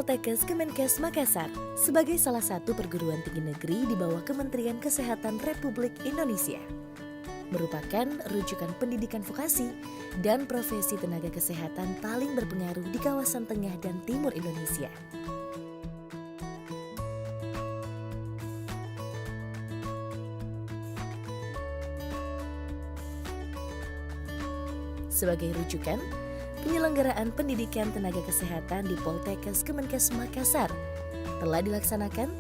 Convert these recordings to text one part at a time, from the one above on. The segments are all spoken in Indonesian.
Poltekkes Kemenkes Makassar sebagai salah satu perguruan tinggi negeri di bawah Kementerian Kesehatan Republik Indonesia. Merupakan rujukan pendidikan vokasi dan profesi tenaga kesehatan paling berpengaruh di kawasan tengah dan timur Indonesia. Sebagai rujukan, penyelenggaraan pendidikan tenaga kesehatan di Poltekkes Kemenkes Makassar telah dilaksanakan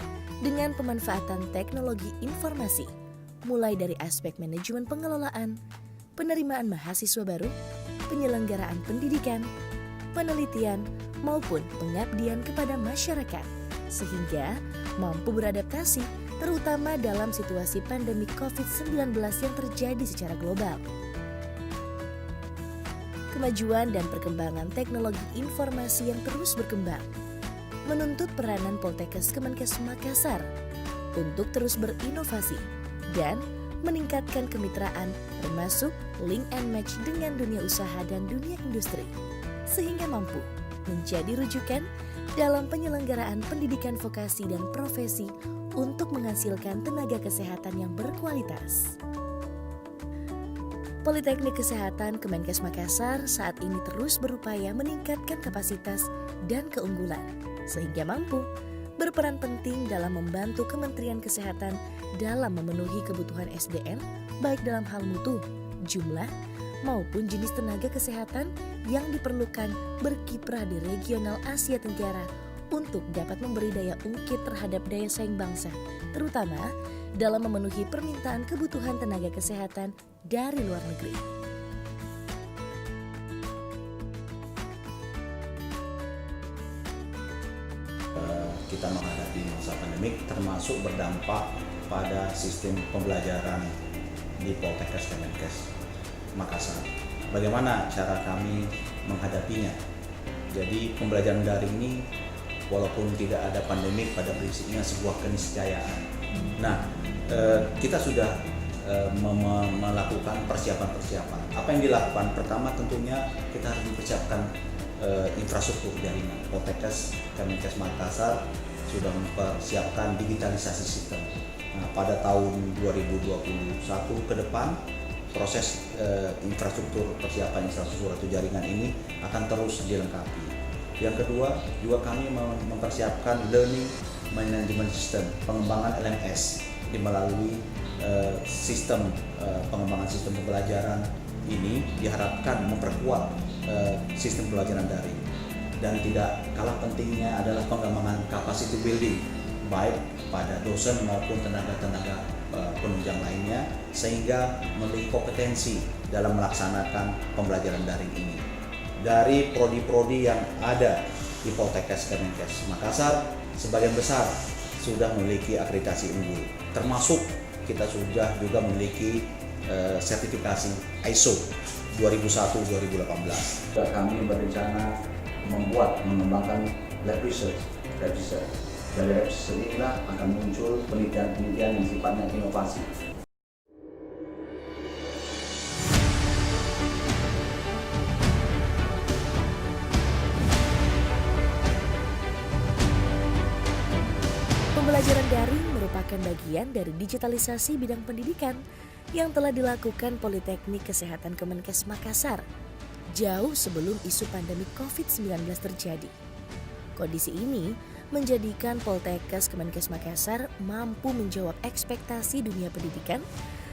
dengan pemanfaatan teknologi informasi, mulai dari aspek manajemen pengelolaan, penerimaan mahasiswa baru, penyelenggaraan pendidikan, penelitian, maupun pengabdian kepada masyarakat, sehingga mampu beradaptasi terutama dalam situasi pandemi COVID-19 yang terjadi secara global. Kemajuan dan perkembangan teknologi informasi yang terus berkembang menuntut peranan Poltekkes Kemenkes Makassar untuk terus berinovasi dan meningkatkan kemitraan termasuk link and match dengan dunia usaha dan dunia industri sehingga mampu menjadi rujukan dalam penyelenggaraan pendidikan vokasi dan profesi untuk menghasilkan tenaga kesehatan yang berkualitas. Politeknik Kesehatan Kemenkes Makassar saat ini terus berupaya meningkatkan kapasitas dan keunggulan, sehingga mampu berperan penting dalam membantu Kementerian Kesehatan dalam memenuhi kebutuhan SDM, baik dalam hal mutu, jumlah, maupun jenis tenaga kesehatan yang diperlukan berkiprah di regional Asia Tenggara untuk dapat memberi daya ungkit terhadap daya saing bangsa, terutama dalam memenuhi permintaan kebutuhan tenaga kesehatan dari luar negeri. Kita menghadapi masa pandemik termasuk berdampak pada sistem pembelajaran di Poltekkes Kemenkes Makassar. Bagaimana cara kami menghadapinya? Jadi pembelajaran daring ini walaupun tidak ada pandemik pada prinsipnya sebuah keniscayaan. Nah, kita sudah melakukan persiapan-persiapan. Apa yang dilakukan? Pertama tentunya kita harus mempersiapkan infrastruktur jaringan. Poltekkes Kemenkes Makassar sudah mempersiapkan digitalisasi sistem. Nah, pada tahun 2021 ke depan proses infrastruktur persiapan infrastruktur atau jaringan ini akan terus dilengkapi. Yang kedua, juga kami mempersiapkan learning management system, pengembangan LMS melalui sistem pengembangan sistem pembelajaran ini diharapkan memperkuat sistem pembelajaran daring. Dan tidak kalah pentingnya adalah pengembangan capacity building baik pada dosen maupun tenaga-tenaga penunjang lainnya sehingga memiliki kompetensi dalam melaksanakan pembelajaran daring ini. Dari prodi-prodi yang ada di Poltekkes Kemenkes Makassar, sebagian besar sudah memiliki akreditasi unggul, termasuk kita sudah juga memiliki sertifikasi ISO 2001-2018. Kami berencana mengembangkan lab research. Dari lab research inilah akan muncul penelitian-penelitian yang sifatnya inovasi. Pembelajaran daring merupakan bagian dari digitalisasi bidang pendidikan yang telah dilakukan Politeknik Kesehatan Kemenkes Makassar jauh sebelum isu pandemi COVID-19 terjadi. Kondisi ini menjadikan Poltekkes Kemenkes Makassar mampu menjawab ekspektasi dunia pendidikan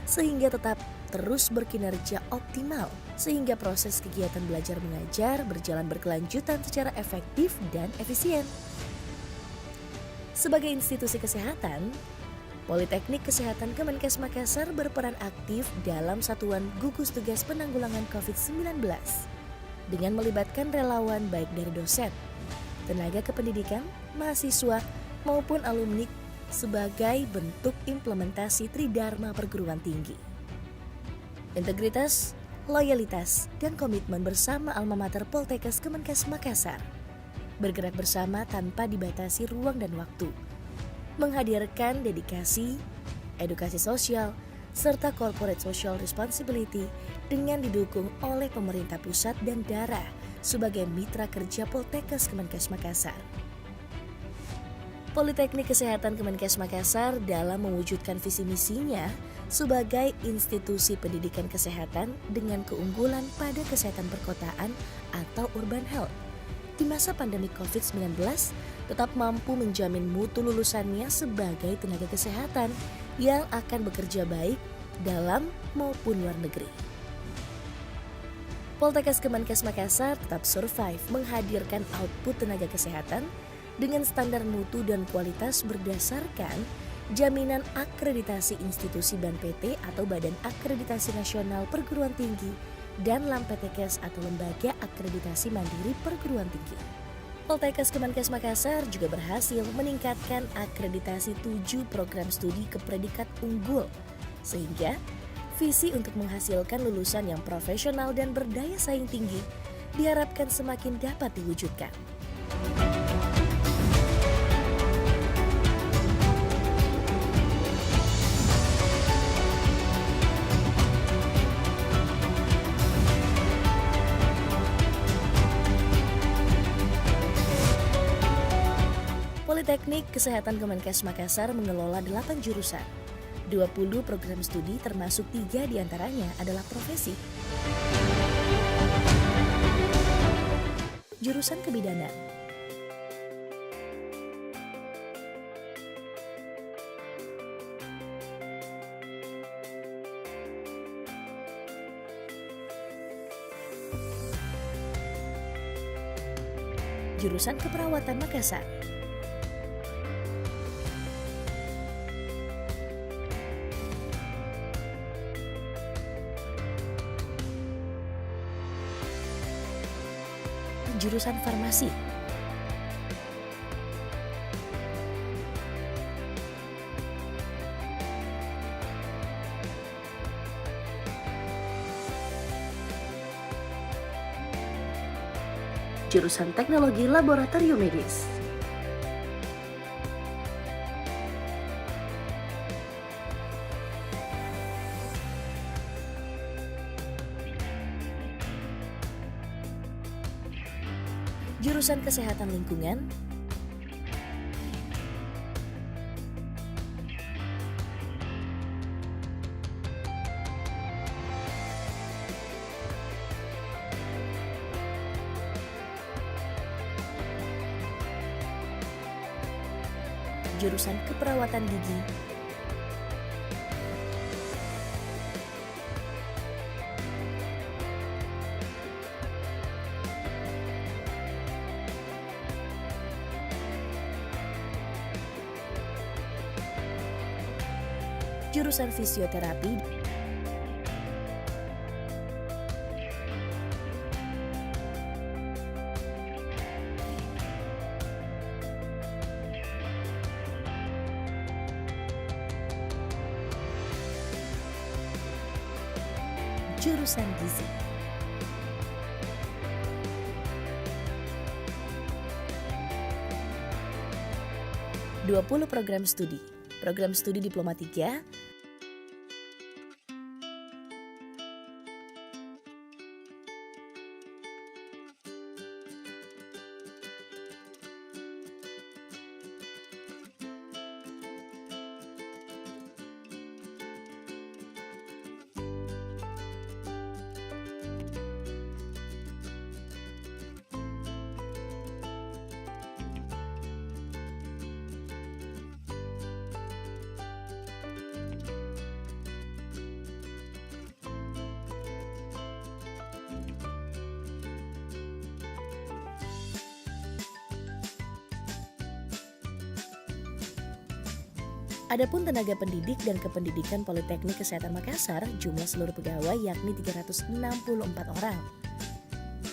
sehingga tetap terus berkinerja optimal sehingga proses kegiatan belajar mengajar berjalan berkelanjutan secara efektif dan efisien. Sebagai institusi kesehatan, Politeknik Kesehatan Kemenkes Makassar berperan aktif dalam Satuan Gugus Tugas Penanggulangan COVID-19 dengan melibatkan relawan baik dari dosen, tenaga kependidikan, mahasiswa, maupun alumni sebagai bentuk implementasi Tridharma perguruan tinggi. Integritas, loyalitas, dan komitmen bersama alma mater Poltekkes Kemenkes Makassar bergerak bersama tanpa dibatasi ruang dan waktu, menghadirkan dedikasi, edukasi sosial, serta corporate social responsibility dengan didukung oleh pemerintah pusat dan daerah sebagai mitra kerja Poltekkes Kemenkes Makassar. Politeknik Kesehatan Kemenkes Makassar dalam mewujudkan visi misinya sebagai institusi pendidikan kesehatan dengan keunggulan pada kesehatan perkotaan atau urban health. Di masa pandemi COVID-19, tetap mampu menjamin mutu lulusannya sebagai tenaga kesehatan yang akan bekerja baik dalam maupun luar negeri. Poltekkes Kemenkes Makassar tetap survive menghadirkan output tenaga kesehatan dengan standar mutu dan kualitas berdasarkan jaminan akreditasi institusi BAN-PT atau Badan Akreditasi Nasional Perguruan Tinggi dan LAMPTKes atau Lembaga Akreditasi Mandiri Perguruan Tinggi. Poltekkes Kemenkes Makassar juga berhasil meningkatkan akreditasi 7 program studi ke predikat unggul, sehingga visi untuk menghasilkan lulusan yang profesional dan berdaya saing tinggi diharapkan semakin dapat diwujudkan. Politeknik Kesehatan Kemenkes Makassar mengelola 8 jurusan. 20 program studi termasuk 3 diantaranya adalah profesi. Jurusan Kebidanan, Jurusan Keperawatan Makassar, Jurusan Farmasi, Jurusan Teknologi Laboratorium Medis, Jurusan Kesehatan Lingkungan, Jurusan Keperawatan Gigi, Jurusan Fisioterapi, Jurusan Gizi. Dua 20 program studi. Program studi Diploma 3, Adapun tenaga pendidik dan kependidikan Politeknik Kesehatan Makassar, jumlah seluruh pegawai yakni 364 orang.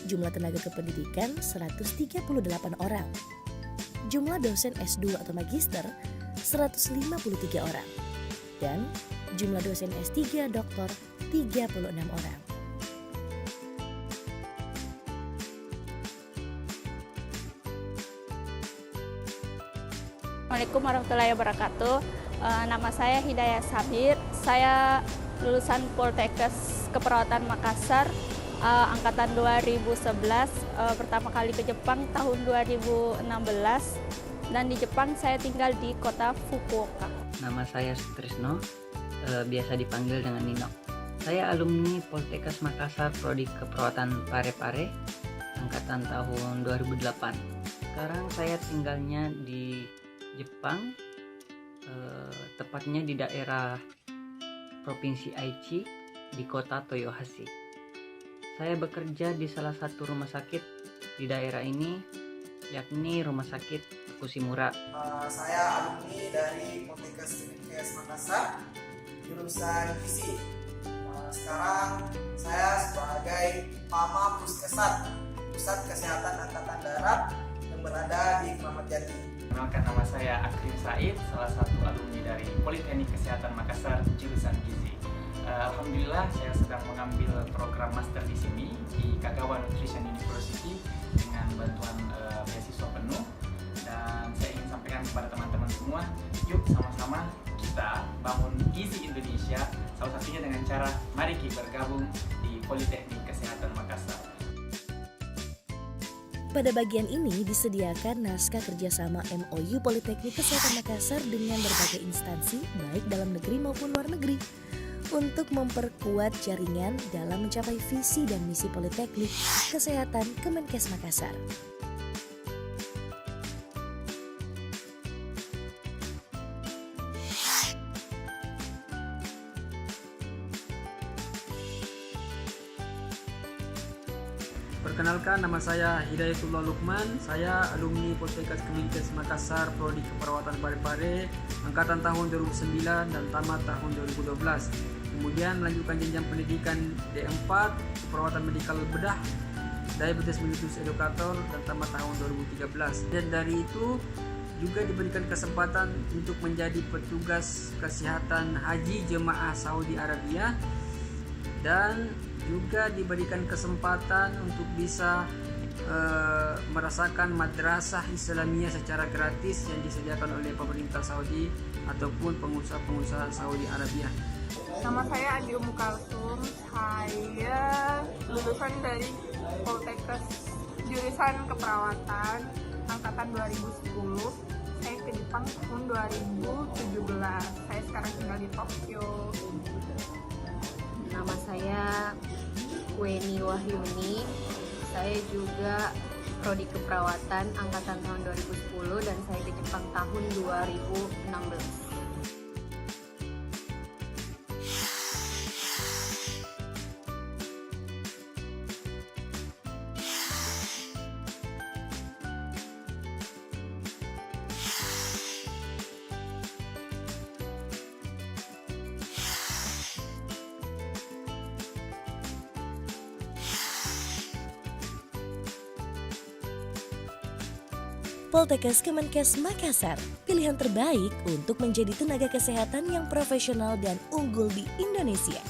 Jumlah tenaga kependidikan 138 orang. Jumlah dosen S2 atau magister 153 orang. Dan jumlah dosen S3 doktor 36 orang. Assalamualaikum warahmatullahi wabarakatuh. Nama saya Hidayah Sabir. Saya lulusan Poltekkes Keperawatan Makassar, angkatan 2011. Pertama kali ke Jepang tahun 2016. dan di Jepang saya tinggal di kota Fukuoka. Nama saya Sutrisno, biasa dipanggil dengan Nino. Saya alumni Poltekkes Makassar Prodi Keperawatan Parepare, angkatan tahun 2008. Sekarang saya tinggalnya di Jepang, tepatnya di daerah Provinsi Aichi, di kota Toyohashi. Saya bekerja di salah satu rumah sakit di daerah ini, yakni Rumah Sakit Kushimura. Saya alumni dari Poltekkes Kemenkes Makassar, jurusan gizi. Sekarang saya sebagai Pama Puskesat, Pusat Kesehatan Angkatan Darat yang berada di Kramat Jati. Perkenalkan, nama saya Akrim Said, salah satu alumni dari Politeknik Kesehatan Makassar, jurusan gizi. Alhamdulillah saya sedang mengambil program master di sini di Kagawa Nutrition University dengan bantuan beasiswa penuh, dan saya ingin sampaikan kepada teman-teman semua, yuk sama-sama kita bangun gizi Indonesia, salah satunya dengan cara mari kita bergabung di Politeknik Kesehatan Makassar. Pada bagian ini disediakan naskah kerjasama MOU Politeknik Kesehatan Makassar dengan berbagai instansi baik dalam negeri maupun luar negeri untuk memperkuat jaringan dalam mencapai visi dan misi Politeknik Kesehatan Kemenkes Makassar. Perkenalkan, nama saya Hidayatullah Lukman. Saya alumni Poltekkes Kemenkes Makassar Prodi Keperawatan Parepare, angkatan tahun 2009 dan tamat tahun 2012. Kemudian melanjutkan jenjang pendidikan D4 Keperawatan Medikal Bedah, Diabetes Mellitus Educator dan tamat tahun 2013. Dan dari itu juga diberikan kesempatan untuk menjadi petugas kesehatan haji jemaah Saudi Arabia, dan juga diberikan kesempatan untuk bisa merasakan madrasah Islamiyah secara gratis yang disediakan oleh pemerintah Saudi ataupun pengusaha-pengusaha Saudi Arabia. Nama saya Adi Umu Kalsum, saya lulusan dari Poltekkes jurusan keperawatan angkatan 2010. Saya ke Jepang tahun 2017. Saya sekarang tinggal di Tokyo. Nama saya Weni Wahyuni. Saya juga Prodi Keperawatan angkatan tahun 2010 dan saya ke Jepang tahun 2016. Poltekkes Kemenkes Makassar, pilihan terbaik untuk menjadi tenaga kesehatan yang profesional dan unggul di Indonesia.